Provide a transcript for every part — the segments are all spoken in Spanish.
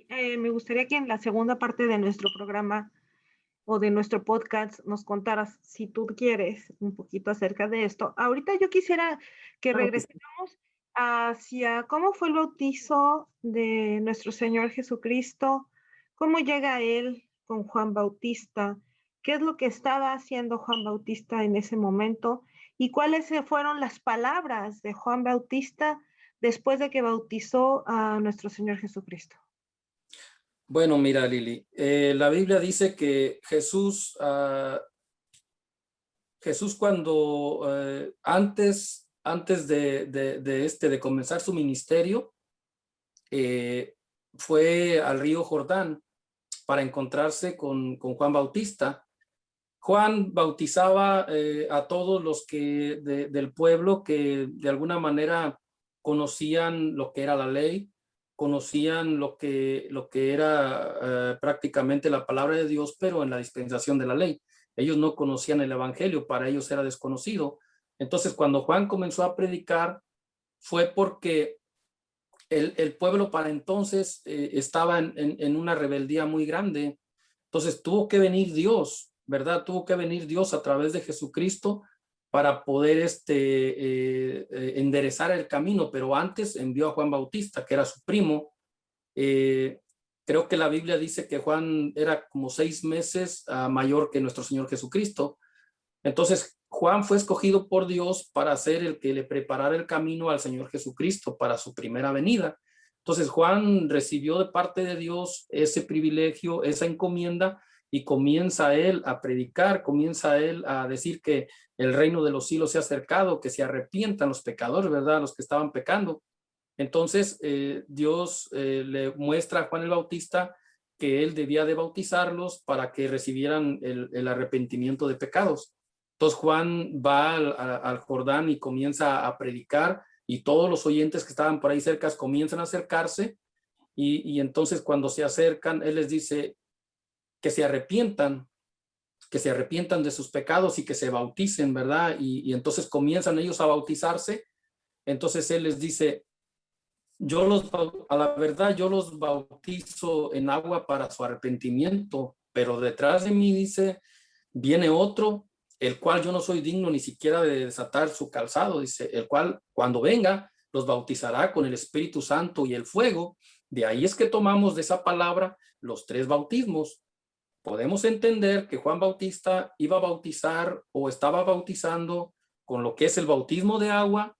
Me gustaría que en la segunda parte de nuestro programa o de nuestro podcast nos contaras, si tú quieres, un poquito acerca de esto. Ahorita yo quisiera que Claro que sí. regresemos hacia cómo fue el bautizo de nuestro Señor Jesucristo, cómo llega Él con Juan Bautista, qué es lo que estaba haciendo Juan Bautista en ese momento y cuáles fueron las palabras de Juan Bautista después de que bautizó a nuestro Señor Jesucristo. Bueno, mira, Lili, la Biblia dice que Jesús cuando antes de comenzar su ministerio, eh, fue al río Jordán para encontrarse con Juan Bautista. Juan bautizaba a todos los que del pueblo que de alguna manera conocían lo que era la ley, conocían lo que era prácticamente la palabra de Dios, pero en la dispensación de la ley. Ellos no conocían el evangelio, para ellos era desconocido. Entonces, cuando Juan comenzó a predicar, fue porque el pueblo para entonces estaba en una rebeldía muy grande. Entonces tuvo que venir Dios, ¿verdad? Tuvo que venir Dios a través de Jesucristo para poder enderezar el camino, pero antes envió a Juan Bautista, que era su primo. Eh, Creo que la Biblia dice que Juan era como 6 meses mayor que nuestro Señor Jesucristo. Entonces, Juan fue escogido por Dios para ser el que le preparara el camino al Señor Jesucristo para su primera venida. Entonces, Juan recibió de parte de Dios ese privilegio, esa encomienda, y comienza él a predicar, comienza él a decir que el reino de los cielos se ha acercado, que se arrepientan los pecadores, ¿verdad? Los que estaban pecando. Entonces, Dios le muestra a Juan el Bautista que él debía de bautizarlos para que recibieran el arrepentimiento de pecados. Entonces Juan va al Jordán y comienza a predicar, y todos los oyentes que estaban por ahí cerca comienzan a acercarse, y entonces cuando se acercan, él les dice que que se arrepientan de sus pecados y que se bauticen, ¿verdad? Y entonces comienzan ellos a bautizarse. Entonces él les dice, a la verdad, yo los bautizo en agua para su arrepentimiento, pero detrás de mí, dice, viene otro, el cual yo no soy digno ni siquiera de desatar su calzado, dice, el cual cuando venga los bautizará con el Espíritu Santo y el fuego. De ahí es que tomamos de esa palabra los tres bautismos. Podemos entender que Juan Bautista iba a bautizar o estaba bautizando con lo que es el bautismo de agua,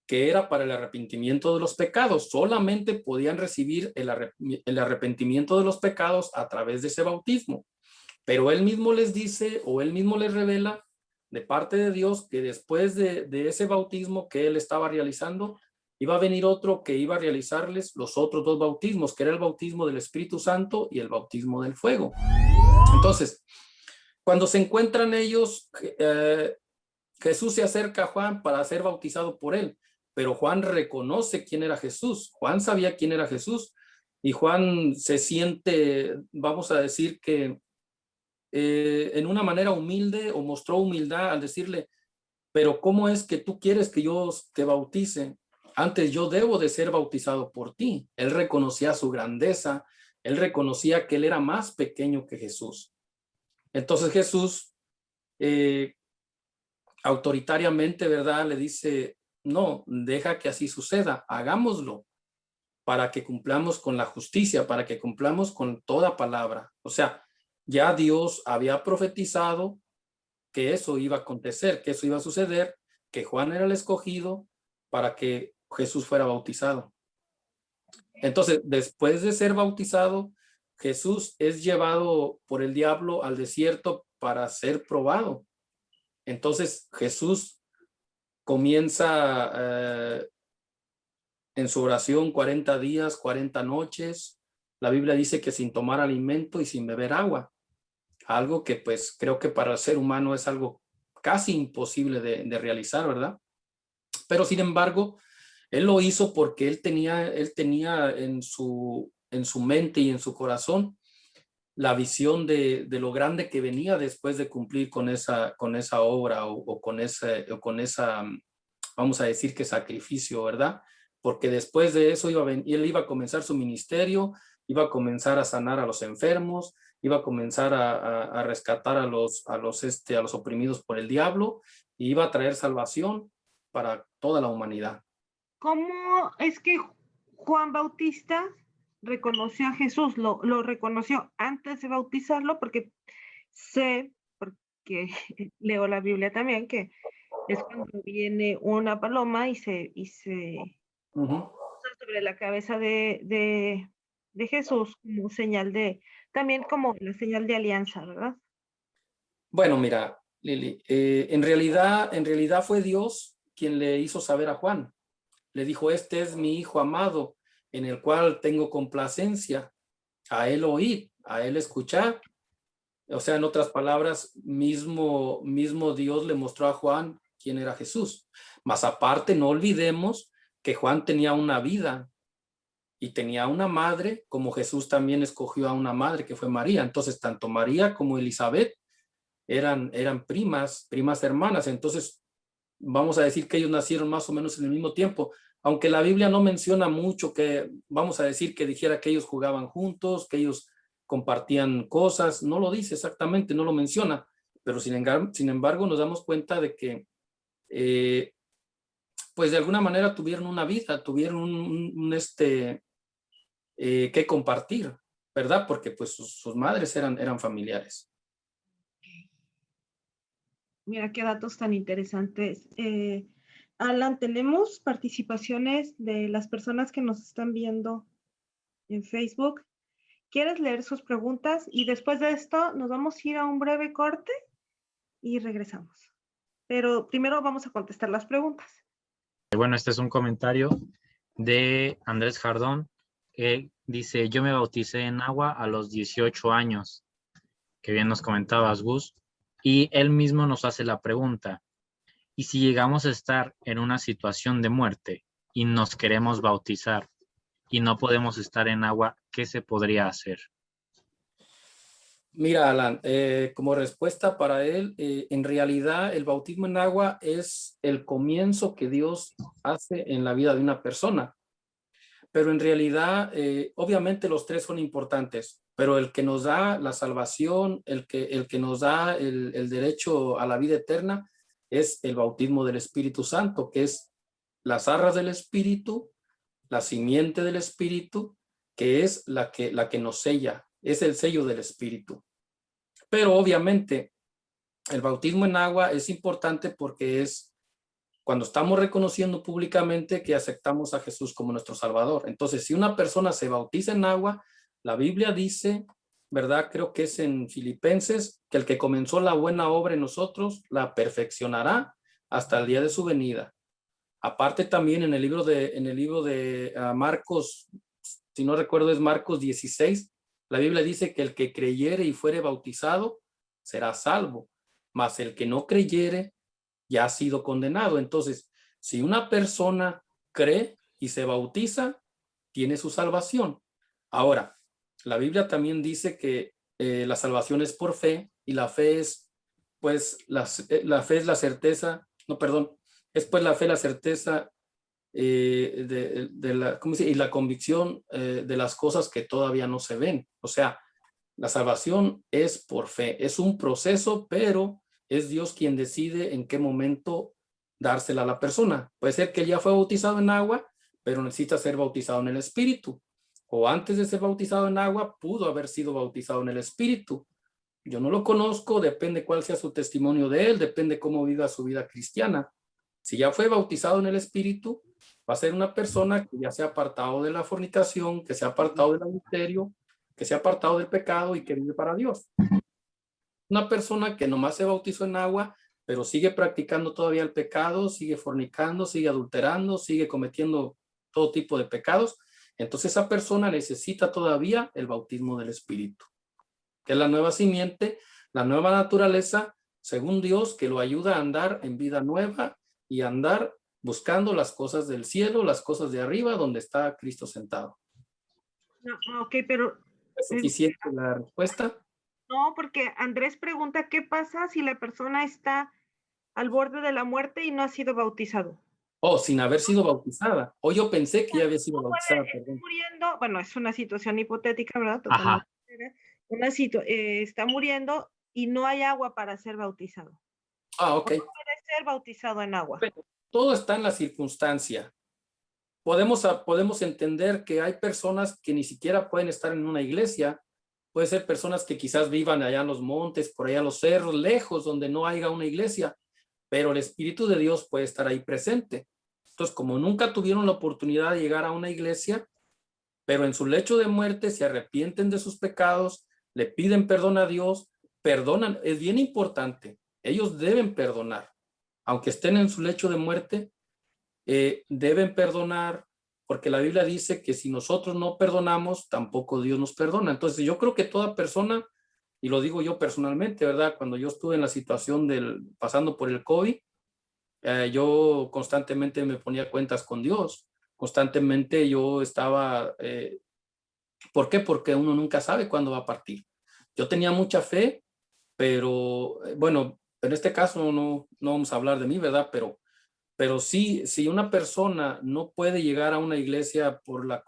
que era para el arrepentimiento de los pecados. Solamente podían recibir el arrepentimiento de los pecados a través de ese bautismo. Pero él mismo les dice, o él mismo les revela de parte de Dios, que después de ese bautismo que él estaba realizando, iba a venir otro que iba a realizarles los otros dos bautismos, que era el bautismo del Espíritu Santo y el bautismo del fuego. Entonces, cuando se encuentran ellos, Jesús se acerca a Juan para ser bautizado por él, pero Juan reconoce quién era Jesús. Juan sabía quién era Jesús, y Juan se siente, vamos a decir que en una manera humilde, o mostró humildad al decirle, pero ¿cómo es que tú quieres que yo te bautice? Antes yo debo de ser bautizado por ti. Él reconocía su grandeza, él reconocía que él era más pequeño que Jesús. Entonces Jesús autoritariamente, ¿verdad?, le dice, no, deja que así suceda, hagámoslo para que cumplamos con la justicia, para que cumplamos con toda palabra. O sea, ya Dios había profetizado que eso iba a acontecer, que eso iba a suceder, que Juan era el escogido para que Jesús fuera bautizado. Entonces, después de ser bautizado, Jesús es llevado por el diablo al desierto para ser probado. Entonces, Jesús comienza en su oración 40 días, 40 noches. La Biblia dice que sin tomar alimento y sin beber agua. Algo que pues creo que para el ser humano es algo casi imposible de realizar, ¿verdad? Pero sin embargo, él lo hizo porque él tenía en su mente y en su corazón la visión de lo grande que venía después de cumplir con esa obra, o con esa, vamos a decir que sacrificio, ¿verdad? Porque después de eso él iba a comenzar su ministerio, iba a comenzar a sanar a los enfermos, iba a comenzar a rescatar a los oprimidos por el diablo, y iba a traer salvación para toda la humanidad. ¿Cómo es que Juan Bautista reconoció a Jesús? ¿Lo reconoció antes de bautizarlo? Porque sé, porque leo la Biblia también, que es cuando viene una paloma y se posa sobre la cabeza de Jesús como señal también como la señal de alianza, ¿verdad? Bueno, mira, Lili, en realidad fue Dios quien le hizo saber a Juan. Le dijo, este es mi hijo amado, en el cual tengo complacencia. A él oír, a él escuchar. O sea, en otras palabras, mismo Dios le mostró a Juan quién era Jesús. Mas aparte, no olvidemos que Juan tenía una vida y tenía una madre, como Jesús también escogió a una madre, que fue María. Entonces, tanto María como Elizabeth eran primas hermanas. Entonces, vamos a decir que ellos nacieron más o menos en el mismo tiempo, aunque la Biblia no menciona mucho que, vamos a decir, que dijera que ellos jugaban juntos, que ellos compartían cosas, no lo dice exactamente, no lo menciona, pero sin embargo nos damos cuenta de que pues de alguna manera tuvieron una vida, tuvieron que compartir, ¿verdad? Porque pues sus madres eran familiares. Mira qué datos tan interesantes. Alan, tenemos participaciones de las personas que nos están viendo en Facebook. ¿Quieres leer sus preguntas? Y después de esto nos vamos a ir a un breve corte y regresamos. Pero primero vamos a contestar las preguntas. Bueno, este es un comentario de Andrés Jardón, que dice, yo me bauticé en agua a los 18 años, que bien nos comentabas, Gus, y él mismo nos hace la pregunta, ¿y si llegamos a estar en una situación de muerte y nos queremos bautizar y no podemos estar en agua, qué se podría hacer? Mira, Alan, como respuesta para él, en realidad el bautismo en agua es el comienzo que Dios hace en la vida de una persona. Pero en realidad, obviamente los tres son importantes, pero el que nos da la salvación, el que nos da el derecho a la vida eterna, es el bautismo del Espíritu Santo, que es las arras del Espíritu, la simiente del Espíritu, que es la que nos sella, es el sello del Espíritu. Pero obviamente el bautismo en agua es importante porque es cuando estamos reconociendo públicamente que aceptamos a Jesús como nuestro Salvador. Entonces, si una persona se bautiza en agua, la Biblia dice, ¿verdad? Creo que es en Filipenses, que el que comenzó la buena obra en nosotros la perfeccionará hasta el día de su venida. Aparte también en el libro de Marcos, si no recuerdo es Marcos 16, la Biblia dice que el que creyere y fuere bautizado será salvo, mas el que no creyere ya ha sido condenado. Entonces, si una persona cree y se bautiza, tiene su salvación. Ahora, la Biblia también dice que la salvación es por fe y la fe es, pues, la fe es la certeza, no, perdón, es pues la fe la certeza ¿cómo se dice? Y la convicción de las cosas que todavía no se ven. O sea, la salvación es por fe, es un proceso, pero es Dios quien decide en qué momento dársela a la persona. Puede ser que él ya fue bautizado en agua, pero necesita ser bautizado en el Espíritu. O antes de ser bautizado en agua, pudo haber sido bautizado en el Espíritu. Yo no lo conozco, depende cuál sea su testimonio de él, depende cómo viva su vida cristiana. Si ya fue bautizado en el Espíritu, va a ser una persona que ya se ha apartado de la fornicación, que se ha apartado del adulterio, que se ha apartado del pecado y que vive para Dios. Una persona que nomás se bautizó en agua, pero sigue practicando todavía el pecado, sigue fornicando, sigue adulterando, sigue cometiendo todo tipo de pecados, entonces esa persona necesita todavía el bautismo del Espíritu, que es la nueva simiente, la nueva naturaleza, según Dios, que lo ayuda a andar en vida nueva y a andar buscando las cosas del cielo, las cosas de arriba, donde está Cristo sentado. No, ok, pero... ¿Es suficiente la respuesta? No, porque Andrés pregunta qué pasa si la persona está al borde de la muerte y no ha sido bautizado. Oh, sin haber sido bautizada. O yo pensé que ya había sido No bautizada, puede, está perdón. muriendo, bueno, es una situación hipotética, ¿verdad? Ajá. Totalmente. Está muriendo y no hay agua para ser bautizado. Ah, O ok. no puede ser bautizado en agua. Bueno, todo está en la circunstancia. Podemos entender que hay personas que ni siquiera pueden estar en una iglesia. Puede ser personas que quizás vivan allá en los montes, por allá en los cerros, lejos, donde no haya una iglesia, pero el Espíritu de Dios puede estar ahí presente. Entonces, como nunca tuvieron la oportunidad de llegar a una iglesia, pero en su lecho de muerte se arrepienten de sus pecados, le piden perdón a Dios, perdonan. Es bien importante. Ellos deben perdonar. Aunque estén en su lecho de muerte, deben perdonar, porque la Biblia dice que si nosotros no perdonamos, tampoco Dios nos perdona. Entonces yo creo que toda persona, y lo digo yo personalmente, ¿verdad? Cuando yo estuve en la situación pasando por el COVID, yo constantemente me ponía cuentas con Dios, constantemente yo estaba, ¿por qué? Porque uno nunca sabe cuándo va a partir. Yo tenía mucha fe, pero bueno, en este caso no vamos a hablar de mí, ¿verdad? Pero sí, si una persona no puede llegar a una iglesia por la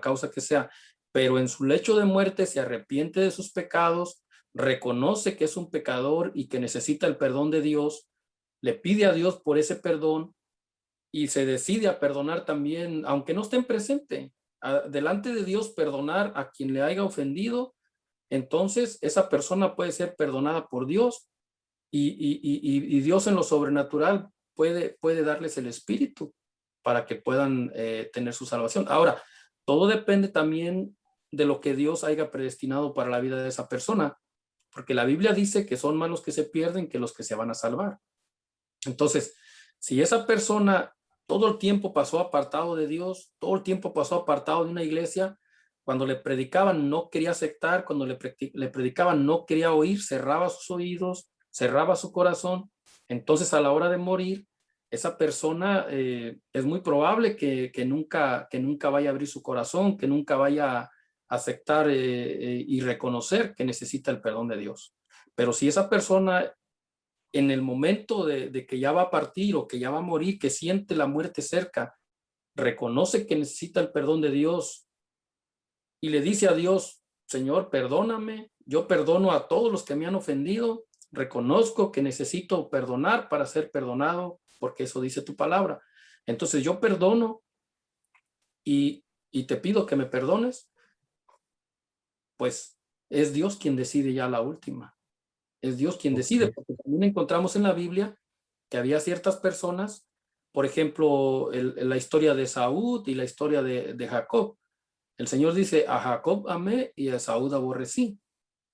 causa que sea, pero en su lecho de muerte se arrepiente de sus pecados, reconoce que es un pecador y que necesita el perdón de Dios, le pide a Dios por ese perdón y se decide a perdonar también, aunque no estén presente, delante de Dios perdonar a quien le haya ofendido, entonces esa persona puede ser perdonada por Dios y Dios en lo sobrenatural puede darles el espíritu para que puedan tener su salvación. Ahora, todo depende también de lo que Dios haya predestinado para la vida de esa persona, porque la Biblia dice que son más los que se pierden que los que se van a salvar. Entonces, si esa persona todo el tiempo pasó apartado de Dios, todo el tiempo pasó apartado de una iglesia, cuando le predicaban no quería aceptar, cuando le predicaban no quería oír, cerraba sus oídos, cerraba su corazón, entonces a la hora de morir, esa persona es muy probable que nunca vaya a abrir su corazón, que nunca vaya a aceptar y reconocer que necesita el perdón de Dios. Pero si esa persona en el momento de que ya va a partir o que ya va a morir, que siente la muerte cerca, reconoce que necesita el perdón de Dios y le dice a Dios, Señor, perdóname, yo perdono a todos los que me han ofendido, reconozco que necesito perdonar para ser perdonado, porque eso dice tu palabra. Entonces yo perdono y te pido que me perdones, pues es Dios quien decide ya la última. Es Dios quien decide, Ok. porque también encontramos en la Biblia que había ciertas personas, por ejemplo, la historia de Saúl y la historia de Jacob. El Señor dice, a Jacob amé y a Saúl aborrecí.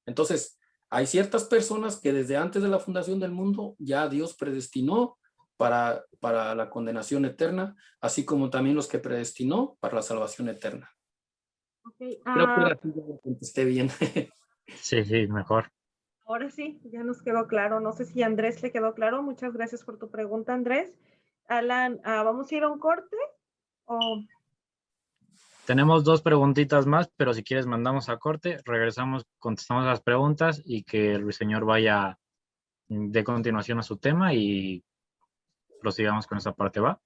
Entonces, hay ciertas personas que desde antes de la fundación del mundo ya Dios predestinó para la condenación eterna, así como también los que predestinó para la salvación eterna. Okay. Creo que ahora sí ya lo contesté bien. Sí, sí, mejor. Ahora sí, ya nos quedó claro. No sé si a Andrés le quedó claro. Muchas gracias por tu pregunta, Andrés. Alan, ¿vamos a ir a un corte? O Tenemos dos preguntitas más, pero si quieres mandamos a corte, regresamos, contestamos las preguntas y que el ruiseñor vaya de continuación a su tema y prosigamos con esa parte, ¿va?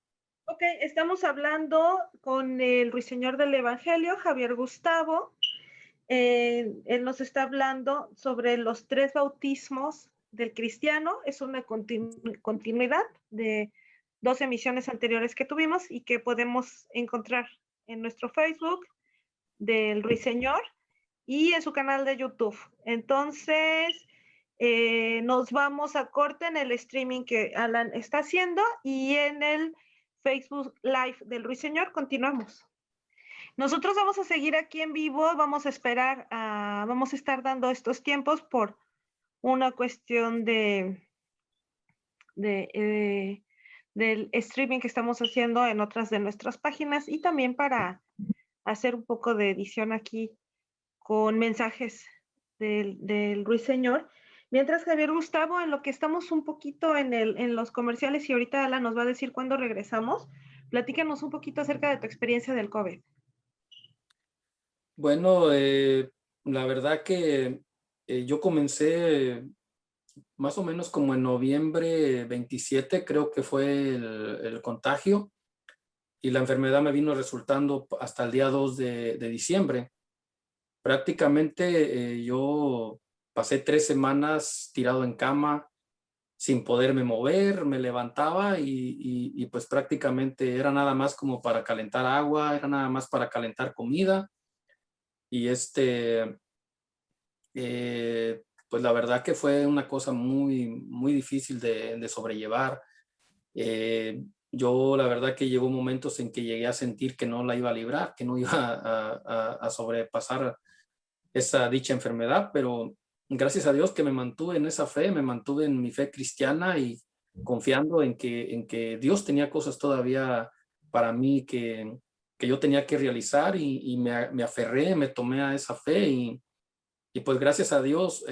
Ok, estamos hablando con el ruiseñor del Evangelio, Javier Gustavo. Él nos está hablando sobre los 3 bautismos del cristiano. Es una continuidad de 2 emisiones anteriores que tuvimos y que podemos encontrar en nuestro Facebook del ruiseñor y en su canal de YouTube. Entonces, nos vamos a corte en el streaming que Alan está haciendo y en el Facebook Live del ruiseñor continuamos. Nosotros vamos a seguir aquí en vivo, vamos a esperar, vamos a estar dando estos tiempos por una cuestión de del streaming que estamos haciendo en otras de nuestras páginas y también para hacer un poco de edición aquí con mensajes del ruiseñor. Mientras Javier Gustavo, en lo que estamos un poquito en los comerciales y ahorita Ala nos va a decir cuándo regresamos, platícanos un poquito acerca de tu experiencia del COVID. Bueno, la verdad que yo comencé más o menos como en noviembre 27, creo que fue el contagio, y la enfermedad me vino resultando hasta el día 2 de diciembre. Prácticamente yo pasé 3 semanas tirado en cama sin poderme mover, me levantaba y pues prácticamente era nada más como para calentar agua, era nada más para calentar comida. Y pues la verdad que fue una cosa muy, muy difícil de sobrellevar. Yo la verdad que llegó momentos en que llegué a sentir que no la iba a librar, que no iba a sobrepasar esa dicha enfermedad, pero gracias a Dios que me mantuve en esa fe, me mantuve en mi fe cristiana y confiando en que Dios tenía cosas todavía para mí que yo tenía que realizar y me aferré, me tomé a esa fe y pues gracias a Dios,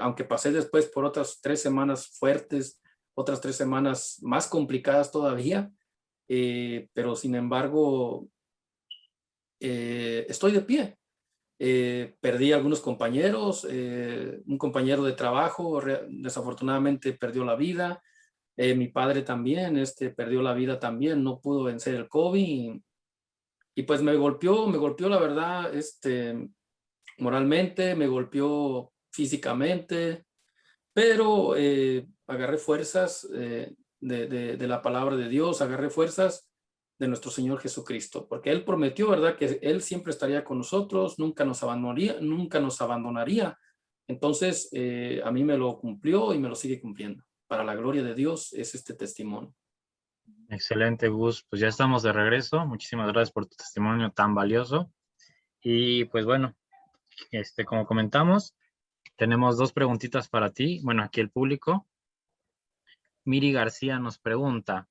aunque pasé después por otras 3 semanas fuertes, otras 3 semanas más complicadas todavía, pero sin embargo, estoy de pie. Perdí algunos compañeros, un compañero de trabajo desafortunadamente perdió la vida, mi padre también perdió la vida también, no pudo vencer el COVID y pues me golpeó la verdad, moralmente, me golpeó físicamente, pero agarré fuerzas de la palabra de Dios, agarré fuerzas de nuestro Señor Jesucristo, porque Él prometió, ¿verdad?, que Él siempre estaría con nosotros, nunca nos abandonaría, nunca nos abandonaría. Entonces, a mí me lo cumplió y me lo sigue cumpliendo. Para la gloria de Dios es este testimonio. Excelente, Gus. Pues ya estamos de regreso. Muchísimas gracias por tu testimonio tan valioso. Y pues bueno, como comentamos, tenemos 2 preguntitas para ti. Bueno, aquí el público. Miri García nos pregunta,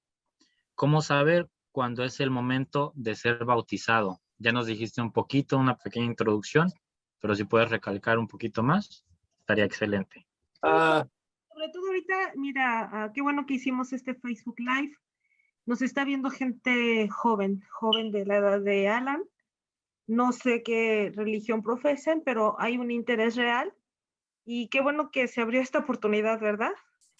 ¿cómo saber cuándo es el momento de ser bautizado? Ya nos dijiste un poquito, una pequeña introducción, pero si puedes recalcar un poquito más, estaría excelente. Sobre todo ahorita, mira, qué bueno que hicimos este Facebook Live. Nos está viendo gente joven de la edad de Alan. No sé qué religión profesen, pero hay un interés real y qué bueno que se abrió esta oportunidad, ¿verdad?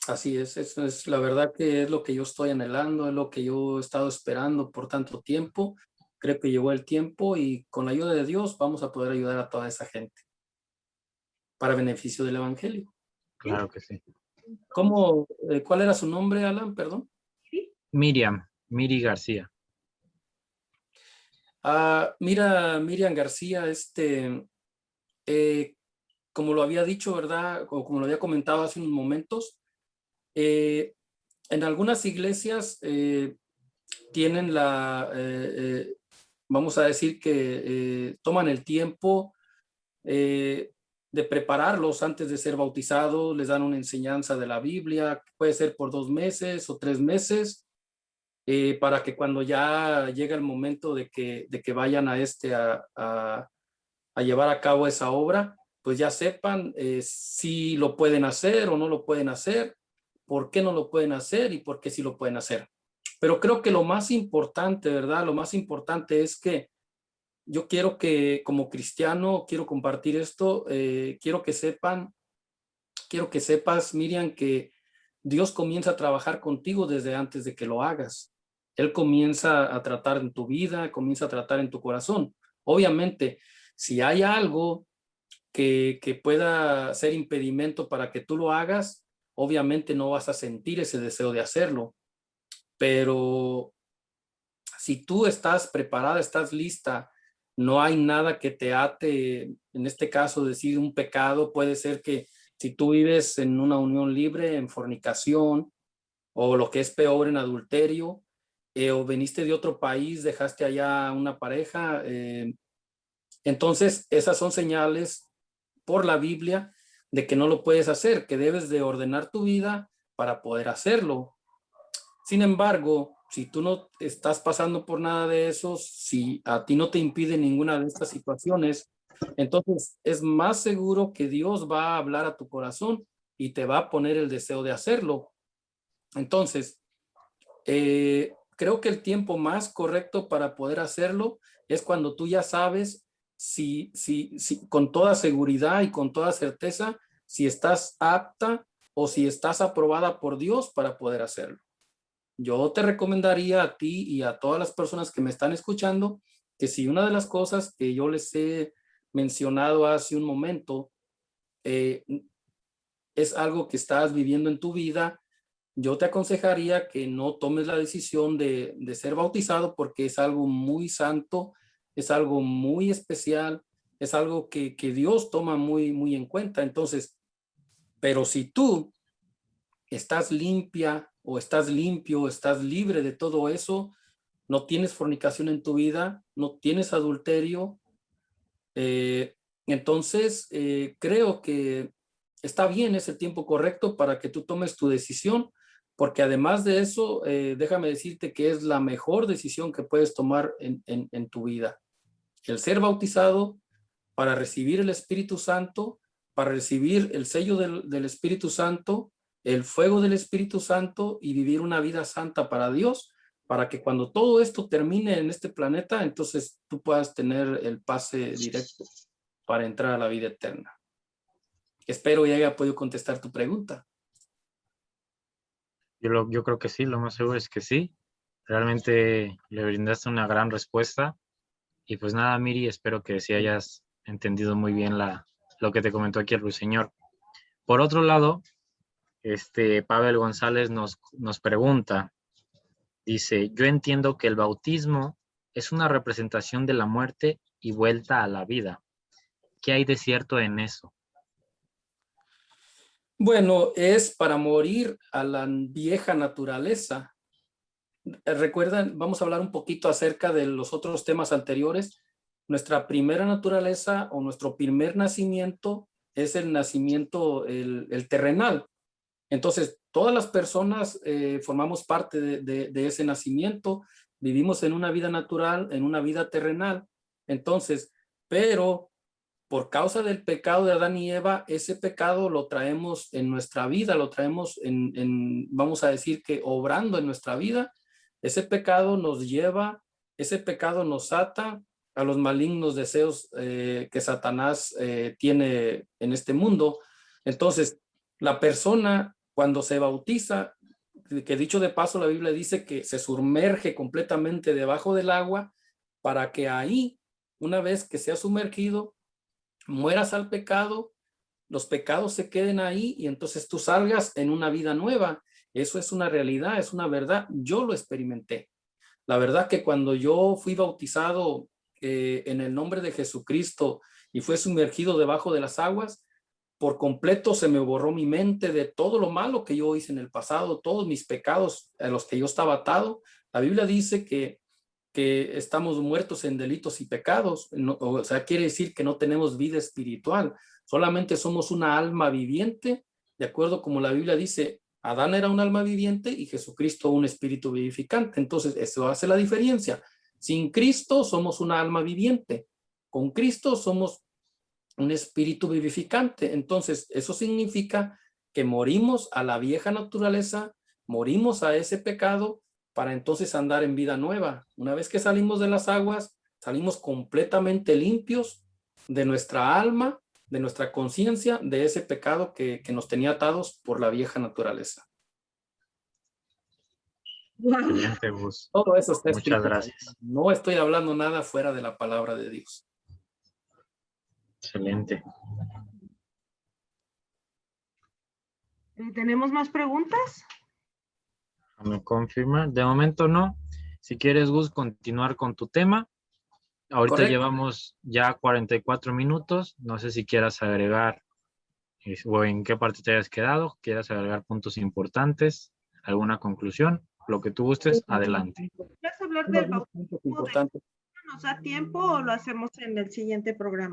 Así es, eso es la verdad que es lo que yo estoy anhelando, es lo que yo he estado esperando por tanto tiempo. Creo que llegó el tiempo y con la ayuda de Dios vamos a poder ayudar a toda esa gente para beneficio del Evangelio. Claro que sí. ¿Cómo, cuál era su nombre, Alan? Perdón. Miri García. Mira, Miriam García, como lo había dicho, ¿verdad? O como lo había comentado hace unos momentos, en algunas iglesias tienen vamos a decir que toman el tiempo de prepararlos antes de ser bautizados, les dan una enseñanza de la Biblia, puede ser por 2 meses o 3 meses, para que cuando ya llega el momento de que vayan a llevar a cabo esa obra, pues ya sepan si lo pueden hacer o no lo pueden hacer, por qué no lo pueden hacer y por qué sí lo pueden hacer. Pero creo que lo más importante, ¿verdad? Lo más importante es que yo quiero que como cristiano, quiero compartir esto, quiero que sepas, Miriam, que Dios comienza a trabajar contigo desde antes de que lo hagas. Él comienza a tratar en tu vida, comienza a tratar en tu corazón. Obviamente, si hay algo que pueda ser impedimento para que tú lo hagas, obviamente no vas a sentir ese deseo de hacerlo. Pero si tú estás preparada, estás lista, no hay nada que te ate, en este caso decir un pecado, puede ser que si tú vives en una unión libre, en fornicación, o lo que es peor, en adulterio, o veniste de otro país, dejaste allá una pareja, entonces esas son señales por la Biblia de que no lo puedes hacer, que debes de ordenar tu vida para poder hacerlo. Sin embargo, si tú no estás pasando por nada de eso, si a ti no te impide ninguna de estas situaciones, entonces es más seguro que Dios va a hablar a tu corazón y te va a poner el deseo de hacerlo. Entonces, creo que el tiempo más correcto para poder hacerlo es cuando tú ya sabes si con toda seguridad y con toda certeza si estás apta o si estás aprobada por Dios para poder hacerlo. Yo te recomendaría a ti y a todas las personas que me están escuchando que si una de las cosas que yo les he mencionado hace un momento es algo que estás viviendo en tu vida, yo te aconsejaría que no tomes la decisión de ser bautizado, porque es algo muy santo, es algo muy especial, es algo que Dios toma muy, muy en cuenta. Entonces, pero si tú estás limpia o estás limpio, estás libre de todo eso, no tienes fornicación en tu vida, no tienes adulterio, entonces creo que está bien, es el tiempo correcto para que tú tomes tu decisión, porque además de eso, déjame decirte que es la mejor decisión que puedes tomar en tu vida. El ser bautizado para recibir el Espíritu Santo, para recibir el sello del Espíritu Santo, el fuego del Espíritu Santo y vivir una vida santa para Dios, para que cuando todo esto termine en este planeta, entonces tú puedas tener el pase directo para entrar a la vida eterna. Espero ya haya podido contestar tu pregunta. Yo creo que sí, lo más seguro es que sí. Realmente le brindaste una gran respuesta. Y pues nada, Miri, espero que sí hayas entendido muy bien lo que te comentó aquí el Ruiseñor. Por otro lado, Pavel González nos pregunta, dice, yo entiendo que el bautismo es una representación de la muerte y vuelta a la vida. ¿Qué hay de cierto en eso? Bueno, es para morir a la vieja naturaleza. Recuerdan, vamos a hablar un poquito acerca de los otros temas anteriores. Nuestra primera naturaleza o nuestro primer nacimiento es el nacimiento, el terrenal. Entonces, todas las personas formamos parte de ese nacimiento, vivimos en una vida natural, en una vida terrenal. Entonces, pero por causa del pecado de Adán y Eva, ese pecado lo traemos en nuestra vida, lo traemos vamos a decir que obrando en nuestra vida. Ese pecado nos lleva, ese pecado nos ata a los malignos deseos que Satanás tiene en este mundo. Entonces, la persona cuando se bautiza, que dicho de paso, la Biblia dice que se sumerge completamente debajo del agua para que ahí, una vez que sea sumergido, mueras al pecado, los pecados se queden ahí y entonces tú salgas en una vida nueva. Eso es una realidad, es una verdad. Yo lo experimenté. La verdad que cuando yo fui bautizado en el nombre de Jesucristo y fue sumergido debajo de las aguas, por completo se me borró mi mente de todo lo malo que yo hice en el pasado, todos mis pecados a los que yo estaba atado. La Biblia dice que estamos muertos en delitos y pecados, o sea, quiere decir que no tenemos vida espiritual, solamente somos una alma viviente, de acuerdo como la Biblia dice, Adán era un alma viviente y Jesucristo un espíritu vivificante. Entonces, eso hace la diferencia. Sin Cristo somos una alma viviente, con Cristo somos un espíritu vivificante. Entonces, eso significa que morimos a la vieja naturaleza, morimos a ese pecado para entonces andar en vida nueva. Una vez que salimos de las aguas, salimos completamente limpios de nuestra alma, de nuestra conciencia, de ese pecado que nos tenía atados por la vieja naturaleza. Excelente, Gus. Todo eso está escrito. Muchas gracias. No estoy hablando nada fuera de la palabra de Dios. Excelente. ¿Tenemos más preguntas? Me confirma. De momento no. Si quieres, Gus, continuar con tu tema. Ahorita Correcto. llevamos ya 44 minutos. No sé si quieras agregar o en qué parte te hayas quedado. ¿Quieras agregar puntos importantes? ¿Alguna conclusión? Lo que tú gustes, adelante. ¿Vas a hablar del bautismo? ¿Nos da tiempo o lo hacemos en el siguiente programa?